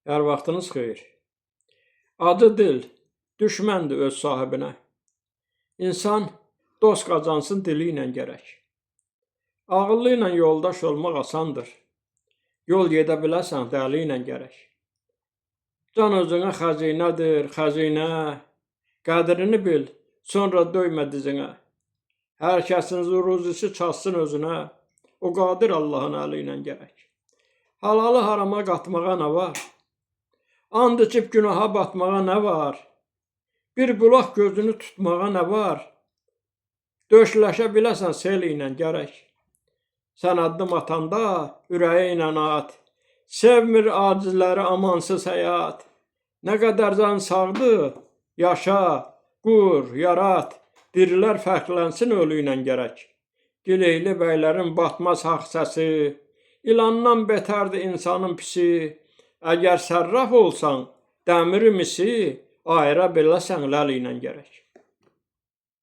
Hər vaxtınız xeyir. Acı dil düşməndir öz sahibinə. İnsan dost qazansın dili ilə gərək. Ağıllı ilə yoldaş olmaq asandır. Yol gedə biləsən dəli ilə gərək. Can özünə xəzinədir, xəzinə. Qədrini bil, sonra döymə dizinə. Hər kəsin ruzisi çatsın özünə. O qadir Allahın əli ilə gərək. Halalı harama qatmağa nə var? And içib günaha batmağa nə var? Bir bulaq gözünü tutmağa nə var? Döşləşə biləsən sel ilə gərək. Sən addım atanda ürəyi ilə at. Sevmir acizləri amansız həyat. Nə qədər can sağdır, yaşa, qur, yarat. Dirilər fərqlənsin ölü ilə gərək. Gileyli bəylərin batmaz haqq səsi. İlandan betərdir insanın pisi. Əgər sərraf olsan, dəmiri misi, ayıra biləsən ləl ilə gərək.